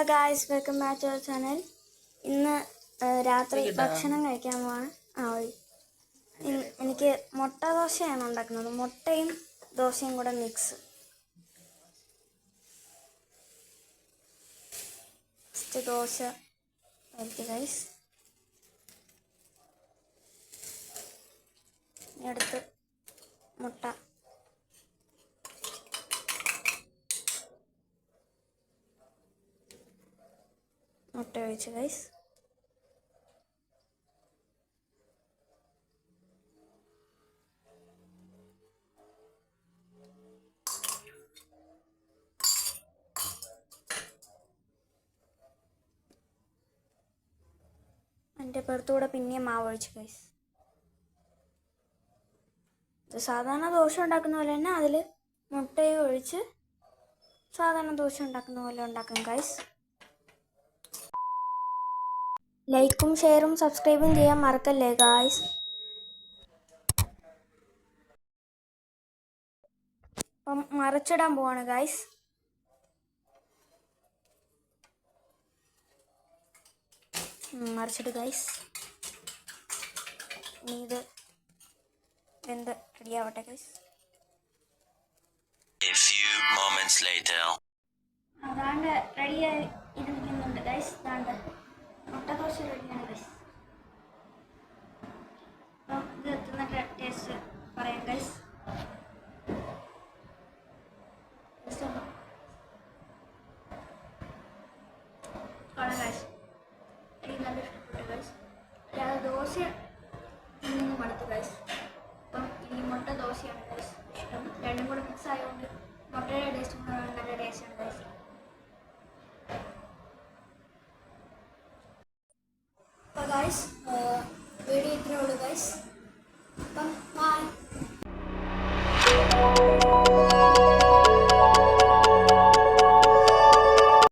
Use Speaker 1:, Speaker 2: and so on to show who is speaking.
Speaker 1: guys, welcome back to our channel. ഇന്ന് രാത്രി ഭക്ഷണം കഴിക്കാൻ പോവാണ്. എനിക്ക് മുട്ട ദോശയാണ് ഉണ്ടാക്കുന്നത്. മുട്ടയും ദോശയും കൂടെ മിക്സ്. ഫസ്റ്റ് ദോശ കഴിക്കുക guys. അടുത്ത് മുട്ട. മുട്ട ഒഴിച്ച് ഗൈസ്. അതിൻ്റെ പുറത്തുകൂടെ പിന്നെയും മാവ് ഒഴിച്ച് ഗൈസ്. സാധാരണ ദോശ ഉണ്ടാക്കുന്ന പോലെ തന്നെ അതിൽ മുട്ടയും ഒഴിച്ച് സാധാരണ ദോശ ഉണ്ടാക്കുന്ന പോലെ ഉണ്ടാക്കും ഗൈസ്. ലൈക്കും ഷെയറും സബ്സ്ക്രൈബും ചെയ്യാൻ മറക്കല്ലേ ഗായ്സ്. അപ്പം മറിച്ചിടാൻ പോവാണ് ഗായ്സ്. മറിച്ചിട്ട് ഗായ്സ്. ഇനി ഇത് വെന്ത് റെഡിയാവട്ടെ ഗായ്സ്. അതാണ്ട് റെഡിയായി ഇരിക്കുന്നുണ്ട് ഗായ്സ്. അതാണ്ട് മുട്ട ദോശ റെഡിയാണ് ഗൈസ്. അപ്പം ഇത് എത്തുന്ന ടേസ്റ്റ് പറയാം ഗൈസ്. കാണാം ഗൈസ്. എനിക്ക് നല്ല ഇഷ്ടപ്പെട്ടു ഗൈസ്. അല്ലാതെ ദോശ നിന്ന് മടുത്തു ഗൈസ്. അപ്പം ഈ മുട്ട ദോശയാണ് ഗൈസ് ഇഷ്ടം. രണ്ടും കൂടെ മിക്സ് ആയതുകൊണ്ട് മുട്ടയുടെ ടേസ്റ്റ് നല്ല ടേസ്റ്റാണ് ഗൈസ്. അപ്പോൾ ഗൈസ് വീഡിയോ ഇത്രയേ ഉള്ളൂ ഗൈസ്. അപ്പം ബൈ.